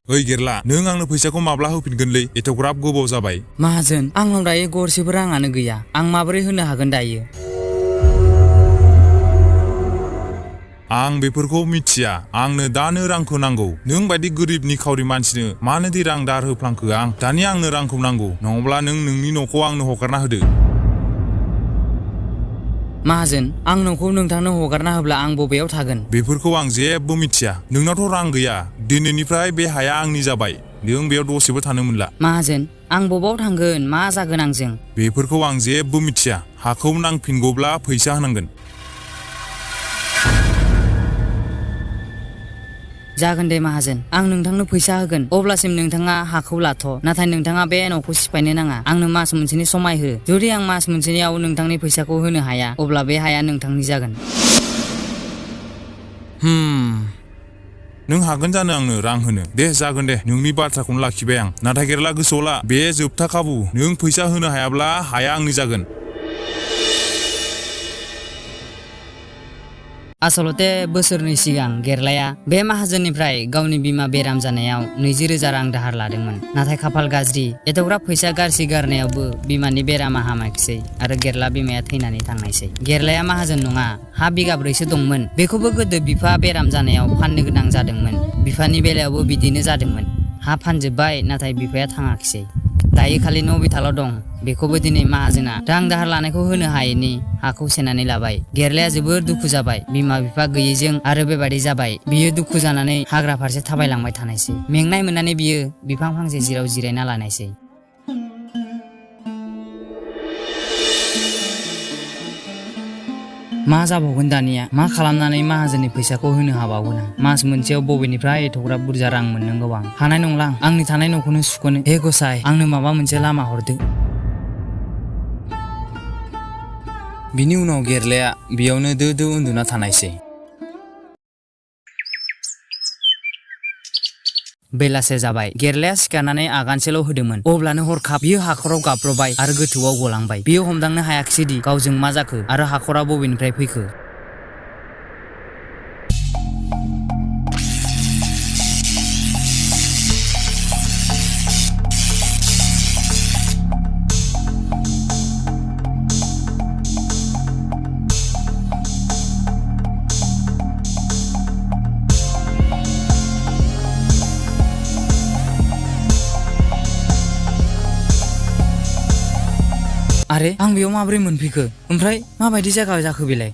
ओइ गेरला नों आंनो फैसाखौ माब्ला होफिनगोनलै एथ'ग्राब गोबाव जाबाय माहाजोन आंनाव दायो गरसेबो राङानो गैया आं माबोरै होनो हागोन दायो आं बेफोरखौ मिथिया आंनो दानो रांखौ नांगौ नों बायदि गोरिब निखावरि मानसिनो मानो दि रां दार होफ्लांखो आं दानि आंनो रांखौ नांगौ नङाब्ला नों नोंनि न'खौ आंनो हगारना होदो माहाजोन आं न'खौ नोंथांनो हगारना होब्ला आं बबेयाव थागोन बेफोरखौ आं जेबो मिथिया नोंनावथ' रां गैया दिनैनिफ्राय बे हाया आंनि जाबाय नों बेयाव दसेबो थानो मोनला माहाजोन आं बबाव थांगोन मा जागोन आंजों बेफोरखौ आं जेबो मिथिया हाखौ नांफिनगौब्ला फैसा होनांगोन जागोन दे माहाजोन आं नोंथांनो फैसा होगोन अब्लासिम नोंथाङा हाखौ लाथ' नाथाय नोंथाङा बे न'खौ सिफायनो नाङा आंनो मास मोनसेनि समाय हो जुदि आं मास मोनसेनियाव नोंथांनि फैसाखौ होनो हाया अब्ला बे हाया नोंथांनि जागोन नों हागोन जानो आंनो रां होनो दे जागोन दे नोंनि बाथ्राखौनो लाखिबाय आं नाथाय गेरला गोसोआव ला बे जोबथा खाबु नों फैसा होनो हायाब्ला हाया आंनि जागोन आसलते बोसोरनै सिगां गेरलाया बे माहाजोननिफ्राय गावनि बिमा बेराम जानायाव 20,000 रां दाहार लादोंमोन नाथाय खाफाल गाज्रि एथ'ग्राब फैसा गारसि गारनायावबो बिमानि बेरामा हामाखिसै आरो गेरला बिमाया थैनानै थांनायसै गेरलाया माहाजोन नङा हा बिगाब्रैसो दंमोन बेखौबो गोदो बिफा बेराम जानायाव फाननो गोनां जादोंमोन बिफानि बेलायावबो बिदिनो जादोंमोन हा फानजोब्बाय नाथाय बिफाया थाङाखिसै दायो खालि न' बिथाल' दं बेखौबो दिनै माहाजोना रां दाहार लानायखौ होनो हायैनि हाखौ सेनानै लाबाय गेरलाया जोबोर दुखु जाबाय बिमा बिफा गैयैजों आरो बेबादि जाबाय बियो दुखु जानानै हाग्रा फारसे थाबायलांबाय थानायसै मेंनाय मोननानै बियो बिफां फांसे जिराव जिरायना लानायसै मा जाबावगोन दानिया मा खालामनानै माहाजोननि फैसाखौ होनो हाबावगोन आं मास मोनसेयाव बबेनिफ्राय एथ'ग्राब बुरजा रां मोननांगौ आं हानाय नंला आंनि थानाय न'खौनो सुख'नो हे गसाय आंनो माबा मोनसे लामा हरदो बिनि उनाव गेरलाया बेयावनो दो दो उन्दुना थानायसै बेलासे जाबाय गेरलाया सिखारनानै आगानसेल' होदोंमोन अब्लानो हरखाब बियो हाखराव गाब्रबाय आरो गोथौआव गलांबाय बियो हमदांनो हायाखिसैदि गावजों मा जाखो आरो हाखरा बबेनिफ्राय फैखो आरे आं बेयाव माबोरै मोनफैखो ओमफ्राय माबायदि जायगा जाखो बेलाय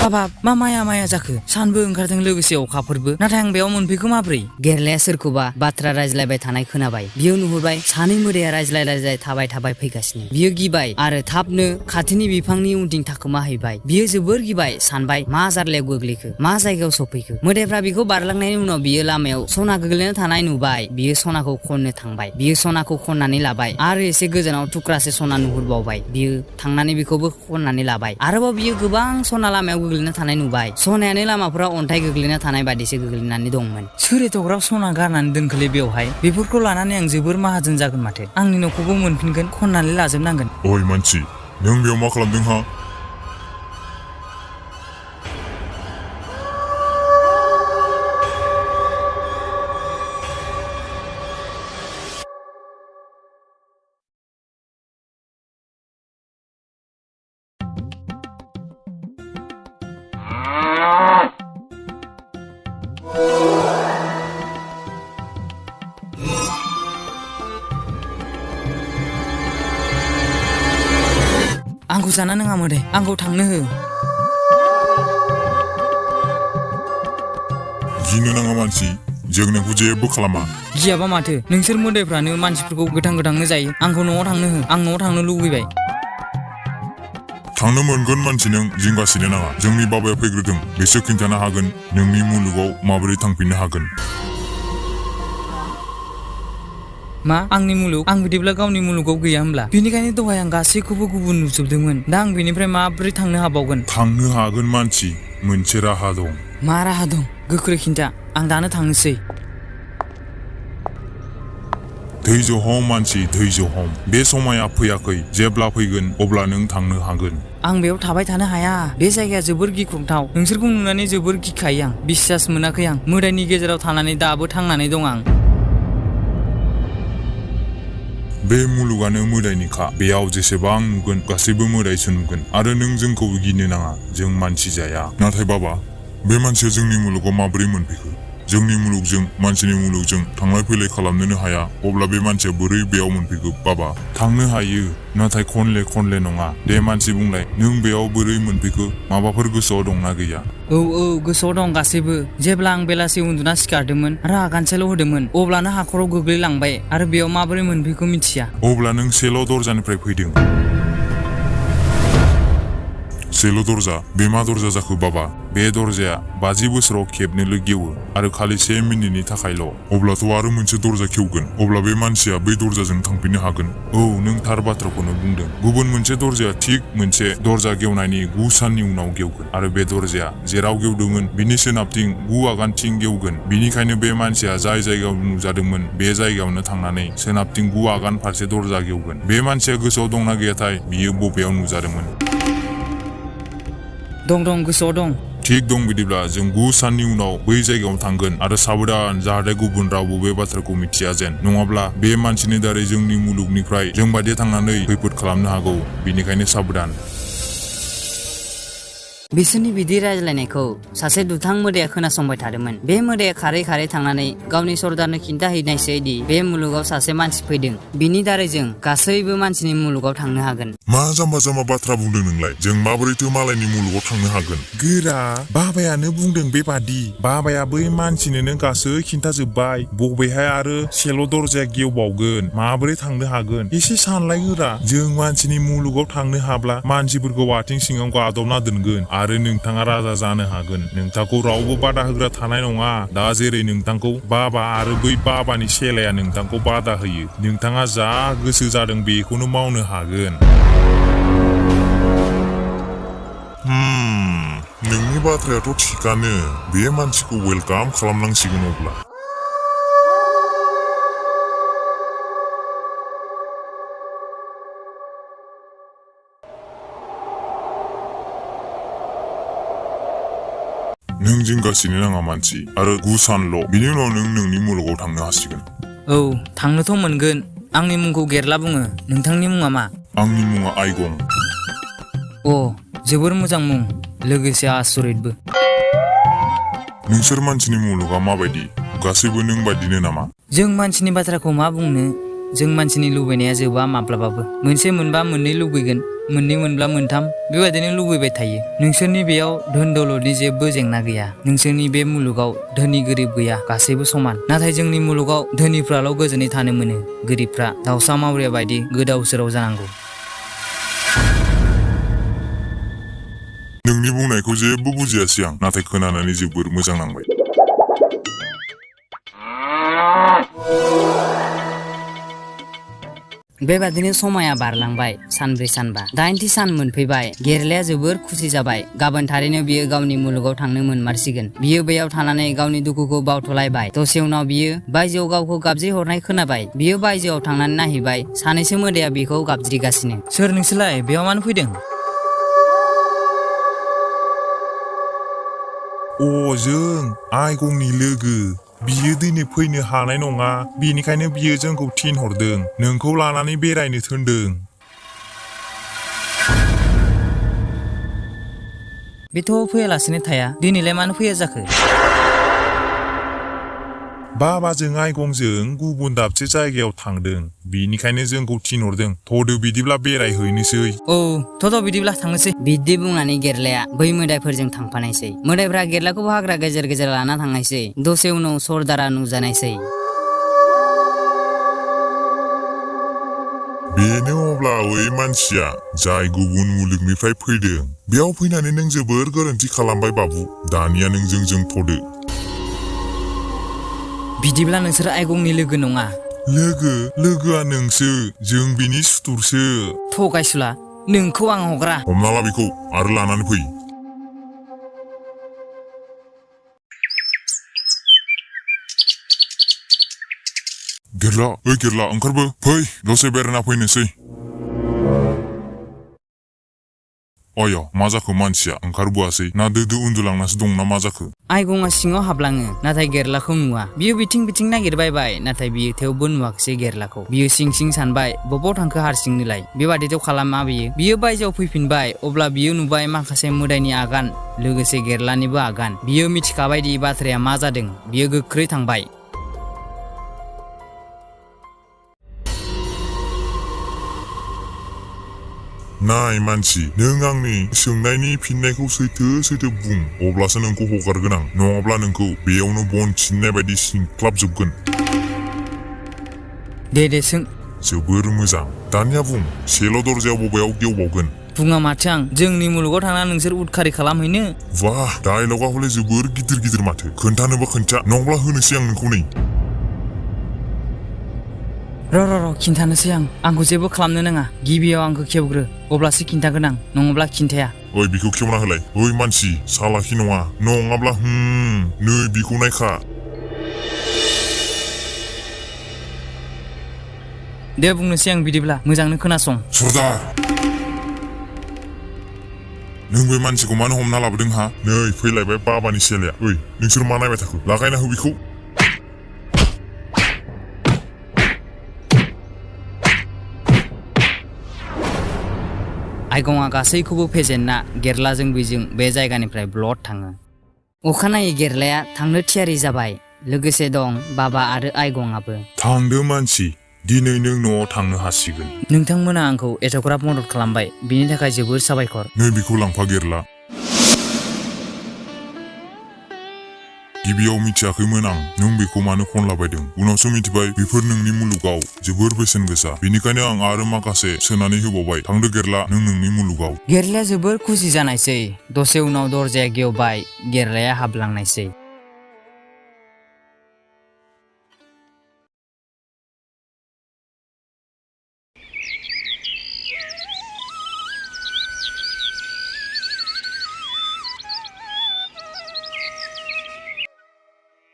हाबाब मा माया जाखो सानबो ओंखारदों लोगोसे अखाफोरबो नाथाय आं बेयाव मोनफैखो माबोरै गेरलाया सोरखौबा बाथ्रा रायज्लायबाय थानाय खोनाबाय बियो नुहुरबाय सानै मोदाया रायज्लाय थाबाय फैगासिनो बियो गिबाय आरो थाबनो खाथिनि बिफांनि उनथिं थाखोमाहैबाय बियो जोबोर गिबाय सानबाय मा जारलायाव गोग्लैखो मा जायगायाव सफैखो मोदायफ्रा बिखौ बारलांनायनि उनाव बियो लामायाव सना गोग्लैना थानाय नुबाय बियो सनाखौ खननो थांबाय बियो सनाखौ खननानै लाबाय आरो एसे गोजानाव थुख्रासे सना नुहुरबावबाय बियो थांनानै बेखौबो खननानै लाबाय आरोबाव बियो गोबां सना लामायाव गोग्लैना थानाय नुबाय सनायानो लामाफोराव अन्थाइ गोग्लैना थानाय बादिसो गोग्लैनानै दंमोन सोर एथ'ग्राब सना गारनानै दोनखोलै बेवहाय बेफोरखौ लानानै आं जोबोर माहाजोन जागोन माथो आंनि न'खौबो मोनफिनगोन खननानै लाजोबनांगोन ओइ मानसि नों बेयाव मा खालामदों हा आंखौ जाना नङा मोदै आंखौ थांनो हो गिनो नाङा मानसि जों नोंखौ जेबो खालामा गियाबा माथो नोंसोर मोदायफ्रानो मानसिफोरखौ गोथांनो जायो आंखौ न'आव थांनो हो आं न'आव थांनो लुबैबाय थांनो मोनगोन मानसि नों जिंगासिनो नाङा जोंनि बाबाया फैग्रोदों बिसोर खिन्थानो हागोन नोंनि मुलुगाव माबोरै थांफिननो हागोन मा आंनि मुलुग आं बिदिब्ला गावनि मुलुगाव गैया होमब्ला बेनिखायनो दहाय आं गासैखौबो गुबुन नुजोबदोंमोन दा आं बेनिफ्राय माबोरै थांनो हाबावगोन थांनो हागोन मानसि मोनसे राहा दं मा राहा दं गोख्रै खिन्था आं दानो थांनोसै धैर्य हम मानसि धैर्य हम बे समाया फैयाखै जेब्ला फैगोन अब्ला नों थांनो हागोन आं बेयाव थाबाय थानो हाया बे जायगाया जोबोर गिख्रंथाव नोंसोरखौ नुनानै जोबोर गिखायो आं बिश्वास मोनाखै आं मोदायनि गेजेराव थानानै दाबो थांनानै दं आं बे मुलुगानो मोदायनिखा बेयाव जेसेबां नुगोन गासैबो मोदायसो नुगोन आरो नों जोंखौ गिनो नाङा जों मानसि जाया नाथाय बाबा बे मानसिया जोंनि मुलुगाव माबोरै मोनफैखो जोंनि मुलुगजों मानसिनि मुलुगजों थांलाय फैलाय खालामनोनो हाया अब्ला बे मानसिया बोरै बेयाव मोनफैखो बाबा थांनो हायो नाथाय खनले नङा दे मानसि बुंलाय नों बेयाव बोरै मोनफैखो माबाफोर गोसोआव दंना गैया औ गोसोआव दं गासैबो जेब्ला आं बेलासि उन्दुना सिखारदोंमोन आरो आगानसेल' होदोंमोन अब्लानो हाखराव गोग्लैलांबाय आरो बेयाव माबोरै मोनफैखो मिथिया अब्ला नों सेल' दरजानिफ्राय फैदों सेल' दरजा बे मा दरजा जाखो बाबा बे दरजाया 50 बोसोराव खेबनोल' गेवो आरो खालि 1 मिनिटनि थाखायल' अब्लाथ' आरो मोनसे दरजा खेवगोन अब्ला बे मानसिया बै दरजाजों थांफिननो हागोन औ नों थार बाथ्राखौनो बुंदों गुबुन मोनसे दरजाया थिग मोनसे दरजा गेवनायनि 9 साननि उनाव गेवगोन आरो बे दरजाया जेराव गेवदोंमोन बिनि सोनाबथिं 9 आगानथिं गेवगोन बिनिखायनो बे मानसिया जाय जायगायाव नुजादोंमोन बे जायगायावनो थांनानै सोनाबथिं 9 आगान फारसे दरजा गेवगोन बे मानसिया गोसोआव दंना गैयाथाय बियो बबेयाव नुजादोंमोन दं गोसोआव दं थिग दं बिदिब्ला जों 9 साननि उनाव बै जायगायाव थांगोन आरो साबधान जाहाथे गुबुन रावबो बे बाथ्राखौ मिथिया जेन नङाब्ला बे मानसिनि दारै जोंनि मुलुगनिफ्राय जों बायदि थांनानै खैफोद खालामनो हागौ बिनिखायनो साबधान बिसोरनि बिदि रायज्लायनायखौ सासे दुथां मोदाया खोनासंबाय थादोंमोन बे मोदाया खारै थांनानै गावनि सरदारनो खिन्थाहैनायसै दि बे मुलुगाव सासे मानसि फैदों बिनि दारै जों गासैबो मानसिनि मुलुगाव थांनो हागोन मा जाम्बा बाथ्रा बुंदों नोंलाय जों माबोरैथो मालायनि मुलुगाव थांनो हागोन गोरा बाबायानो बुंदों बेबादि बाबाया बै मानसिनोनो गासै खिन्थाजोब्बाय बबेहाय आरो सेल' दरजाया गेवबावगोन माबोरै थांनो हागोन एसे सानलाय गोरा जों मानसिनि मुलुगाव थांनो हाब्ला मानसिफोरखौ आथिं सिङाव गादबना दोनगोन आरो नोंथाङा राजा जानो हागोन नोंथांखौ रावबो बादा होग्रा थानाय नङा दा जेरै नोंथांखौ बाबा आरो बै बाबानि सेलाया नोंथांखौ बादा होयो नोंथाङा जा गोसो जादों बेखौनो मावनो हागोन नोंनि बाथ्रायाथ' थिकानो बे मानसिखौ वेलकाम खालामनांसिगोन अब्ला नों जिंगासिनो नाङा मानसि आरो 9 सानल' बिनि उनाव नों नोंनि मुलुगाव थांनो हासिगोन औ थांनोथ' मोनगोन आंनि मुंखौ गेरला बुङो नोंथांनि मुङा मा आंनि मुङा आइगं जोबोर मोजां मुं लोगोसे आसरितबो नोंसोर मानसिनि मुलुगा माबायदि गासैबो नों बायदिनो नामा जों मानसिनि बाथ्राखौ मा बुंनो जों मानसिनि लुबैनाया जोबा माब्लाबाबो मोनसे मोनबा मोननै लुबैगोन मोननै मोनब्ला मोनथाम बेबायदिनो लुबैबाय थायो नोंसोरनि बेयाव धोन दौलतनि जेबो जेंना गैया नोंसोरनि बे मुलुगाव धोनि गोरिब गैया गासैबो समान नाथाय जोंनि मुलुगाव धोनिफ्राल' गोजोनै थानो मोनो गोरिबफ्रा दाउसा मावरिया बायदि गोदाव सोराव जानांगौ नोंनि बुंनायखौ जेबो बुजियासै आं नाथाय खोनानानै जोबोर मोजां नांबाय बेबादिनो समाया बारलांबाय सानब्रै सानबा 8थि सान मोनफैबाय गेरलाया जोबोर खुसि जाबाय गाबोन थारैनो बियो गावनि मुलुगाव थांनो मोनमारसिगोन बियो बैयाव थानानै गावनि दुखुखौ बावथलायबाय दसे उनाव बियो बायजोआव गावखौ गाबज्रिहरनाय खोनाबाय बियो बायजोआव थांनानै नायहैबाय सानैसो मोदाया बिखौ गाबज्रिगासिनो सोर नोंसोरलाय बेयाव मानो फैदों जों आइगंनि लोगो बियो दिनै फैनो हानाय नङा बेनिखायनो बियो जोंखौ थिनहरदों नोंखौ लानानै बेरायनो थोनदों बेथ' फैयालासिनो थाया दिनैलाय मानो फैया जाखो बाबाजों आइगंजों गुबुन दाबसे जायगायाव थांदों बिनिखायनो जोंखौ थिनहरदों थ'दो बिदिब्ला बेरायहैनोसै थ' बिदिब्ला थांनोसै बिदि बुंनानै गेरलाया बै मोदायफोरजों थांफानायसै मोदायफ्रा गेरलाखौ हाग्रा गेजेर गेजेर लाना थांनायसै दसे उनाव सरदारा नुजानायसै बेनो अब्ला बै मानसिया जाय गुबुन मुलुगनिफ्राय फैदों बेयाव फैनानै नों जोबोर गोरोन्थि खालामबाय बाबु दानिया नों जोंजों थ'दो बिदिब्ला नोंसोर आइगंनि लोगो नङा लोगोआ नोंसो जों बिनि सुथुरसो थगायसुला नोंखौ आं हगारा हमना ला बेखौ आरो लानानै फै गेरला ओइ गेरला ओंखारबो फै दसे बेरायना फैनोसै अय मा जाखो मानसिया ओंखारबोआसै ना दोदो उन्दुलांनासो दं ना मा जाखो आइगंआ सिङाव हाबलाङो नाथाय गेरलाखौ नुवा बियो बिथिं बिथिं नागिरबायबाय नाथाय बियो थेवबो नुवाखिसै गेरलाखौ बियो सिं सिं सानबाय बबाव थांखो हारसिंनोलाय बेबादिथ' खालामा बियो बायजोआव फैफिनबाय अब्ला बियो नुबाय माखासे मोदायनि आगान लोगोसे गेरलानिबो आगान बियो मिथिखाबायदि बाथ्राया मा जादों बियो गोख्रै थांबाय नाय मानसि नों आंनि सोंनायनि फिननायखौ सैथो बुं अब्लासो नोंखौ हगारगोन आं नङाब्ला नोंखौ बेयावनो बन सिननाय बायदि सिनख्लाबजोबगोन दे सों जोबोर मोजां दानिया बुं सेल' दरजायाव बबेयाव गेवबावगोन बुङा माथो आं जोंनि मुलुगाव थांना नोंसोर उदखारि खालामहैनो वाह डायलगा हले जोबोर गिदिर माथो खोन्थानोबा खोन्था नङाब्ला होनोसै आं नोंखौ नै र' खिन्थानोसै आंखौ जेबो खालामनो नाङा गिबियाव आंखौ खेवग्रो अब्लासो खिन्थागोन आं नङाब्ला खिन्थाया ओइ बिखौ खेवना होलाय ओइ मानसि सालाखि नङा नङाब्ला नै बिखौ नायखा दे बुंनोसै आं बिदिब्ला मोजांनो खोनासं सरदार नों बे मानसिखौ मानो हमना लाबोदों हा नै फैलायबाय बाबानि सेलाया ओइ नोंसोर मा नायबाय थाखो लागायना हो बिखौ आइगंआ गासैखौबो फेजेनना गेरलाजों बेजों बे जायगानिफ्राय ब्लड थाङो अखानायै गेरलाया थांनो थियारि जाबाय लोगोसे दं बाबा आरो आइगंआबो थांदो मानसि दिनै नों न'आव थांनो हासिगोन नोंथांमोना आंखौ एथ'ग्राब मदद खालामबाय बिनि थाखाय जोबोर साबायखर नै बिखौ लांफा गेरला गिबियाव मिथियाखैमोन आं नों बेखौ मानो खनलाबायदों उनावसो मिथिबाय बेफोर नोंनि मुलुगाव जोबोर बेसेन गोसा बेनिखायनो आं आरो माखासे सोनानै होबावबाय थांदो गेरला नों नोंनि मुलुगाव गेरलाया जोबोर खुसि जानायसै दसे उनाव दरजाया गेवबाय गेरलाया हाबलांनायसै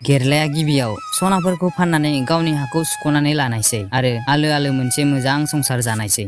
गेरलाया गिबियाव सनाफोरखौ फाननानै गावनि हाखौ सुख'नानै लानायसै आरो आलो मोनसे मोजां संसार जानायसै